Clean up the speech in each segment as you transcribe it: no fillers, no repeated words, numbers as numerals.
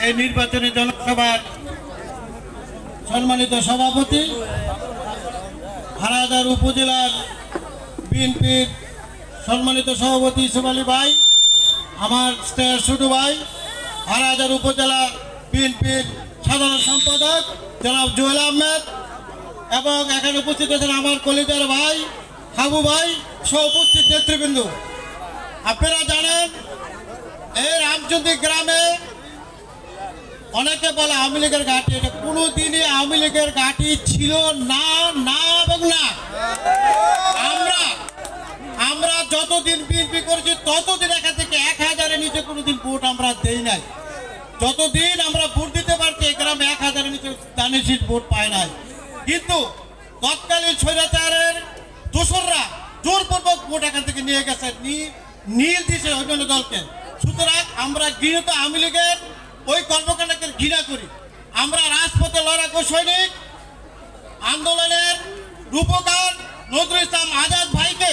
এই নির্বাচনী জনসভার সম্মানিত সভাপতি, হারাদার উপজেলার বিএনপির সম্মানিত সভাপতি ইউসুফ আলী ভাই, আমার ছোট ভাই হারাদার উপজেলা বিএনপির সাধারণ সম্পাদক জনাব জুয়েল আহমেদ, এবং এখানে উপস্থিত আছেন আমার কলিজার ভাই হাবু ভাই সহ উপস্থিত নেতৃবৃন্দ। আপনারা জানেন এই রামচন্দ্রী গ্রামে অনেকে বলে আওয়ামী লীগের ঘাঁটি, এটা কোনোদিনই আওয়ামী লীগের ঘাঁটি ছিল না না এবং না। আমরা যতদিন বিএনপি করেছি ততদিন এখান থেকে 1000-এর নিচে কোনোদিন ভোট আমরা দেই নাই। যতদিন আমরা ভোট দিতে পারছি এই গ্রামে 1000-এর নিচে দানের শীষ ভোট পায় নাই। কিন্তু তৎকালীন স্বৈরাচারের দোসররা জোরপূর্বক ভোট এখান থেকে নিয়ে গেছে, নীল দিয়েছে অন্যান্য দলকে। সুতরাং আমরা গৃহীত আওয়ামী লীগের ওই কর্মকাণ্ডকে ঘৃণা করি। আমরা রাজপথে লড়াকু সৈনিক আন্দোলনের রূপকার নজরুল ইসলাম আজাদ ভাইকে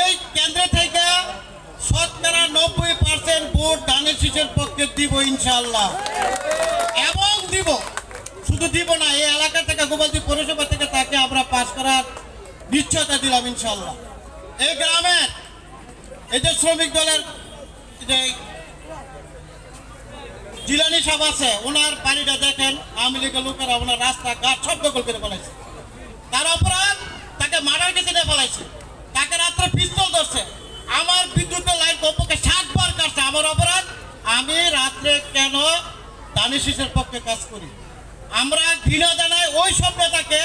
এই কেন্দ্র থেকে শতকরা 90% ভোট দানের শীষের পক্ষে দিব ইনশাআল্লাহ, এবং দিব। শুধু দিব না, এই এলাকা থেকে গোপালদী পৌরসভা থেকে তাকে আমরা পাশ করার নিশ্চয়তা দিলাম ইনশাআল্লাহ। এই গ্রামের এই যে শ্রমিক দলের যে জিলানি সাহেব আছে, ওনার বাড়িটা দেখেন, আওয়ামী লীগের লোকেরা ওনার রাস্তাঘাট সব দখল করে ফেলাইছে। তার অপরাধ তাকে মার্ডার কেসে নিয়ে ফেলাইছে, তাকে রাত্রে পিস্তল ধরছে, আমার বিদ্যুতের লাইন কমপক্ষে 7 বার কাটছে। আমার অপরাধ, আমি রাত্রে কেন দানের শীষের পক্ষে কাজ করি। আমরা ঘৃণা জানাই ওই সব নেতাকে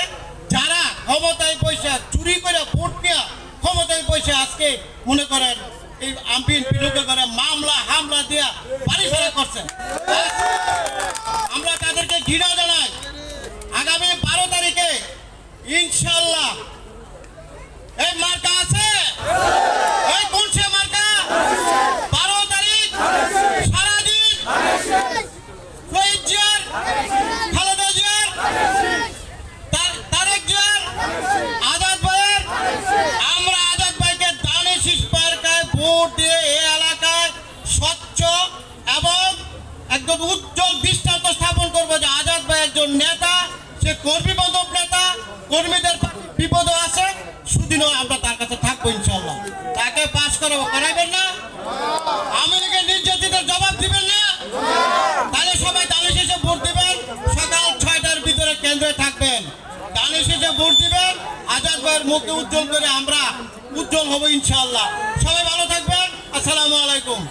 যারা ক্ষমতায় বসে চুরি করে ভোট নিয়ে ক্ষমতায় বসে আজকে মনে করেন এই বিএনপি লোকে করে মামলা হামলা দিয়া বাড়ি ফেরা করছেন। আমরা তাদেরকে ঘৃণা জানাই। আগামী 12 তারিখে ইনশাআল্লাহ এই মার্কা আছে, এই কোন সে মার্কা? 12 তারিখ সারাদিন শহীদ জিয়ার, খালেদা জিয়ার, তারেক জিয়ার, আজাদ ভাইয়ের, আমরা আজাদ ভাইকে দানের শীষ মার্কায় ভোট দিয়ে এই এলাকায় স্বচ্ছ এবং একজন উজ্জ্বল দৃষ্টান্ত স্থাপন করবো যে আজাদ ভাই একজন নেতা, সে কর্মী বান্ধব নেতা, কর্মীদের বিপদও আছে, সুদিনও আমরা তার কাছে থাকবো ইনশাআল্লাহ। তাকে পাশ করাবেন না, আওয়ামী লীগের নির্যাতিতের জবাব দিবেন না, তাহলে সবাই দানের শীষে ভোট দিবেন। সকাল 6টার ভিতরে কেন্দ্রে থাকবেন, দানের শীষে ভোট দিবেন, আজাদ ভাইয়ের মুখে উজ্জ্বল করে আমরা উজ্জ্বল হবো ইনশাআল্লাহ। সবাই ভালো থাকবেন। আসসালামু আলাইকুম।